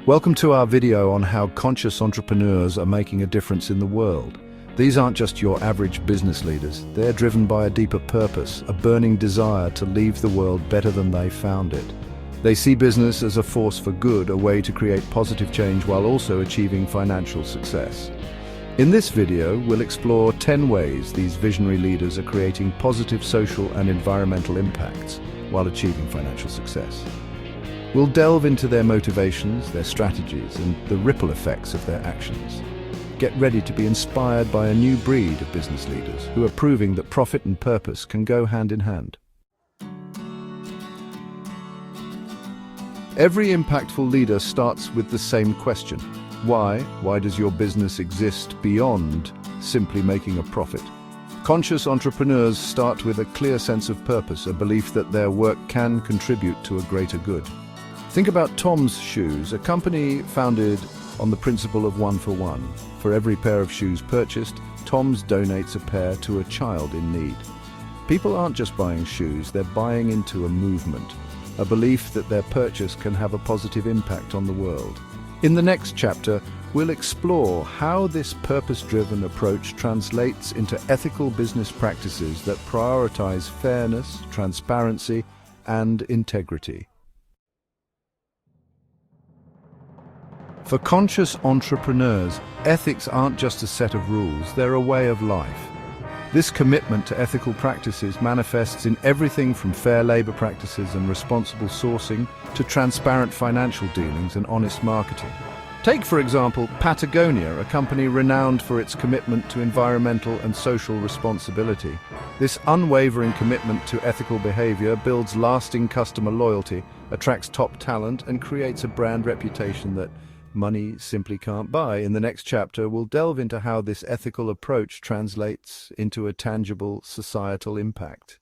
Welcome to our video on how conscious entrepreneurs are making a difference in the world. These aren't just your average business leaders. They're driven by a deeper purpose, a burning desire to leave the world better than they found it. They see business as a force for good, a way to create positive change while also achieving financial success. In this video, we'll explore 10 ways these visionary leaders are creating positive social and environmental impacts while achieving financial success. We'll delve into their motivations, their strategies, and the ripple effects of their actions. Get ready to be inspired by a new breed of business leaders who are proving that profit and purpose can go hand in hand. Every impactful leader starts with the same question. Why? Why does your business exist beyond simply making a profit? Conscious entrepreneurs start with a clear sense of purpose, a belief that their work can contribute to a greater good. Think about Tom's Shoes, a company founded on the principle of one for one. For every pair of shoes purchased, Tom's donates a pair to a child in need. People aren't just buying shoes, they're buying into a movement, a belief that their purchase can have a positive impact on the world. In the next chapter, we'll explore how this purpose-driven approach translates into ethical business practices that prioritize fairness, transparency, and integrity. For conscious entrepreneurs, ethics aren't just a set of rules, they're a way of life. This commitment to ethical practices manifests in everything from fair labor practices and responsible sourcing to transparent financial dealings and honest marketing. Take, for example, Patagonia, a company renowned for its commitment to environmental and social responsibility. This unwavering commitment to ethical behavior builds lasting customer loyalty, attracts top talent, and creates a brand reputation that money simply can't buy. In the next chapter, we'll delve into how this ethical approach translates into a tangible societal impact.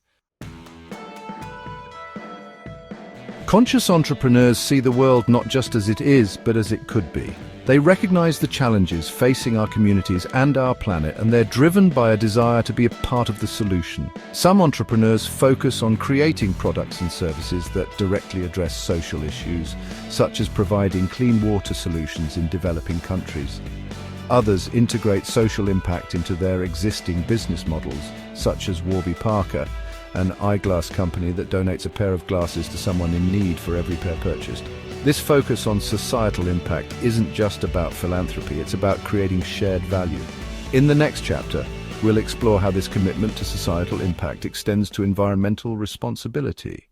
Conscious entrepreneurs see the world not just as it is, but as it could be. They recognize the challenges facing our communities and our planet, and they're driven by a desire to be a part of the solution. Some entrepreneurs focus on creating products and services that directly address social issues, such as providing clean water solutions in developing countries. Others integrate social impact into their existing business models, such as Warby Parker, an eyeglass company that donates a pair of glasses to someone in need for every pair purchased. This focus on societal impact isn't just about philanthropy, it's about creating shared value. In the next chapter, we'll explore how this commitment to societal impact extends to environmental responsibility.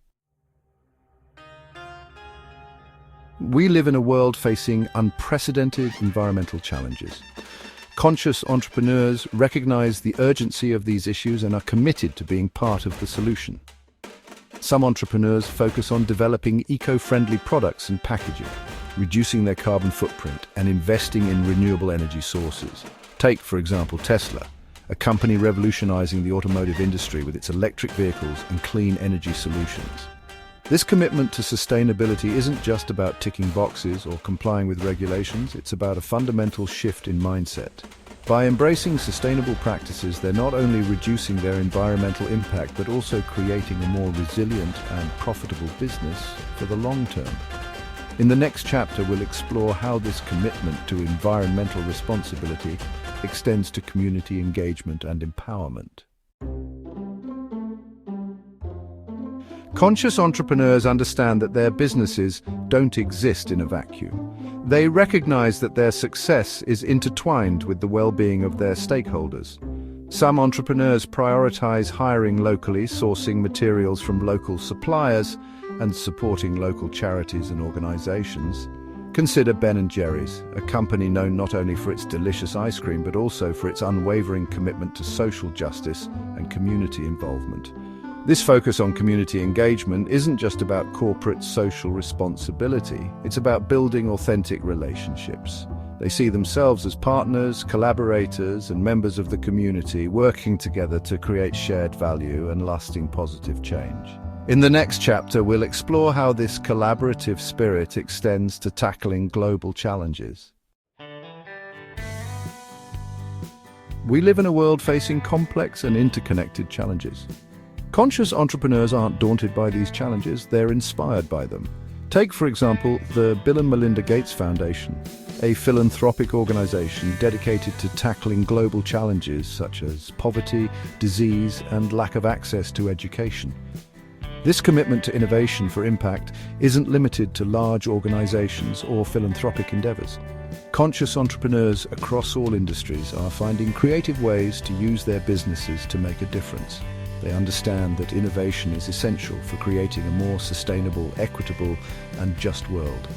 We live in a world facing unprecedented environmental challenges. Conscious entrepreneurs recognize the urgency of these issues and are committed to being part of the solution. Some entrepreneurs focus on developing eco-friendly products and packaging, reducing their carbon footprint, and investing in renewable energy sources. Take, for example, Tesla, a company revolutionizing the automotive industry with its electric vehicles and clean energy solutions. This commitment to sustainability isn't just about ticking boxes or complying with regulations, it's about a fundamental shift in mindset. By embracing sustainable practices, they're not only reducing their environmental impact, but also creating a more resilient and profitable business for the long term. In the next chapter, we'll explore how this commitment to environmental responsibility extends to community engagement and empowerment. Conscious entrepreneurs understand that their businesses don't exist in a vacuum. They recognize that their success is intertwined with the well-being of their stakeholders. Some entrepreneurs prioritize hiring locally, sourcing materials from local suppliers, and supporting local charities and organizations. Consider Ben & Jerry's, a company known not only for its delicious ice cream, but also for its unwavering commitment to social justice and community involvement. This focus on community engagement isn't just about corporate social responsibility, it's about building authentic relationships. They see themselves as partners, collaborators, and members of the community working together to create shared value and lasting positive change. In the next chapter, we'll explore how this collaborative spirit extends to tackling global challenges. We live in a world facing complex and interconnected challenges. Conscious entrepreneurs aren't daunted by these challenges, they're inspired by them. Take, for example, the Bill and Melinda Gates Foundation, a philanthropic organization dedicated to tackling global challenges such as poverty, disease, and lack of access to education. This commitment to innovation for impact isn't limited to large organizations or philanthropic endeavors. Conscious entrepreneurs across all industries are finding creative ways to use their businesses to make a difference. They understand that innovation is essential for creating a more sustainable, equitable, and just world.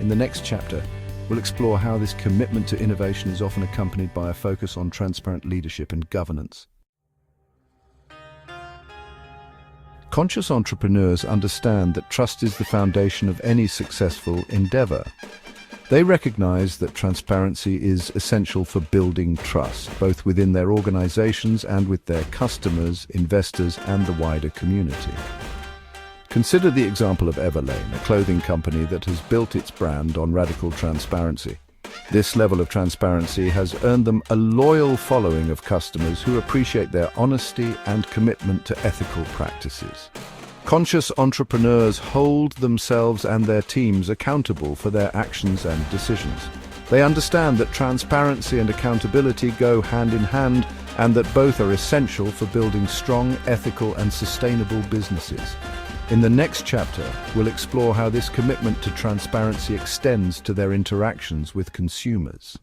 In the next chapter, we'll explore how this commitment to innovation is often accompanied by a focus on transparent leadership and governance. Conscious entrepreneurs understand that trust is the foundation of any successful endeavor. They recognize that transparency is essential for building trust, both within their organizations and with their customers, investors, and the wider community. Consider the example of Everlane, a clothing company that has built its brand on radical transparency. This level of transparency has earned them a loyal following of customers who appreciate their honesty and commitment to ethical practices. Conscious entrepreneurs hold themselves and their teams accountable for their actions and decisions. They understand that transparency and accountability go hand in hand and that both are essential for building strong, ethical, and sustainable businesses. In the next chapter, we'll explore how this commitment to transparency extends to their interactions with consumers.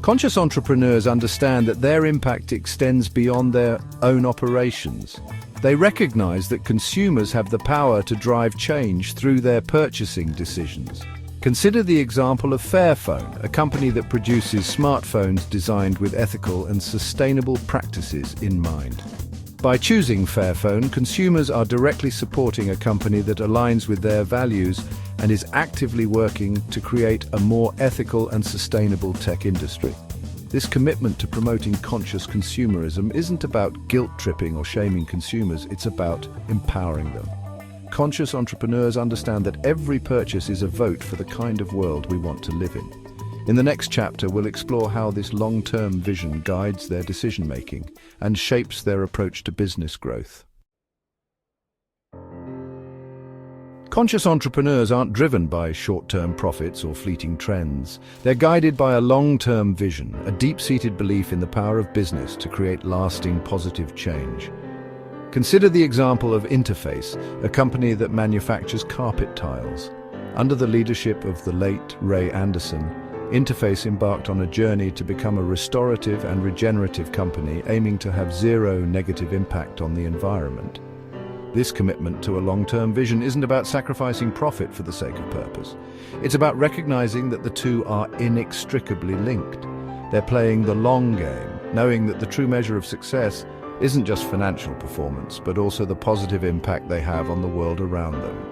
Conscious entrepreneurs understand that their impact extends beyond their own operations. They recognize that consumers have the power to drive change through their purchasing decisions. Consider the example of Fairphone, a company that produces smartphones designed with ethical and sustainable practices in mind. By choosing Fairphone, consumers are directly supporting a company that aligns with their values and is actively working to create a more ethical and sustainable tech industry. This commitment to promoting conscious consumerism isn't about guilt-tripping or shaming consumers, it's about empowering them. Conscious entrepreneurs understand that every purchase is a vote for the kind of world we want to live in. In the next chapter, we'll explore how this long-term vision guides their decision-making and shapes their approach to business growth. Conscious entrepreneurs aren't driven by short-term profits or fleeting trends. They're guided by a long-term vision, a deep-seated belief in the power of business to create lasting positive change. Consider the example of Interface, a company that manufactures carpet tiles. Under the leadership of the late Ray Anderson, Interface embarked on a journey to become a restorative and regenerative company aiming to have zero negative impact on the environment. This commitment to a long-term vision isn't about sacrificing profit for the sake of purpose. It's about recognizing that the two are inextricably linked. They're playing the long game, knowing that the true measure of success isn't just financial performance, but also the positive impact they have on the world around them.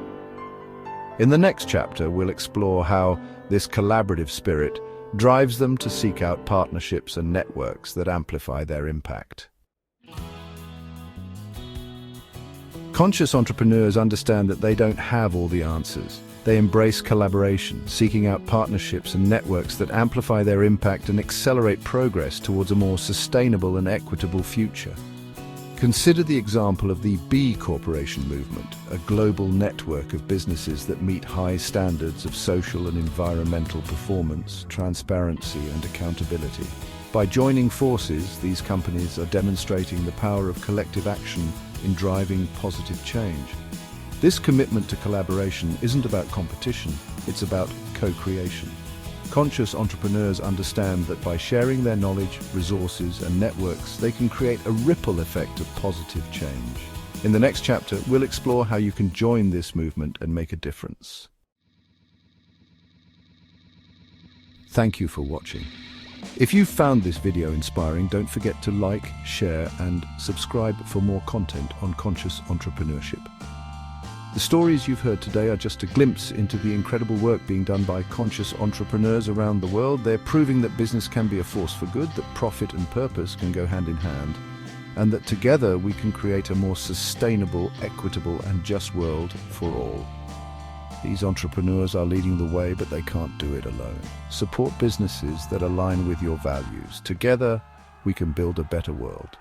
In the next chapter, we'll explore how this collaborative spirit drives them to seek out partnerships and networks that amplify their impact. Conscious entrepreneurs understand that they don't have all the answers. They embrace collaboration, seeking out partnerships and networks that amplify their impact and accelerate progress towards a more sustainable and equitable future. Consider the example of the B Corporation movement, a global network of businesses that meet high standards of social and environmental performance, transparency, and accountability. By joining forces, these companies are demonstrating the power of collective action in driving positive change. This commitment to collaboration isn't about competition, it's about co-creation. Conscious entrepreneurs understand that by sharing their knowledge, resources, and networks, they can create a ripple effect of positive change. In the next chapter, we'll explore how you can join this movement and make a difference. Thank you for watching. If you found this video inspiring, don't forget to like, share, and subscribe for more content on conscious entrepreneurship. The stories you've heard today are just a glimpse into the incredible work being done by conscious entrepreneurs around the world. They're proving that business can be a force for good, that profit and purpose can go hand in hand, and that together we can create a more sustainable, equitable, and just world for all. These entrepreneurs are leading the way, but they can't do it alone. Support businesses that align with your values. Together, we can build a better world.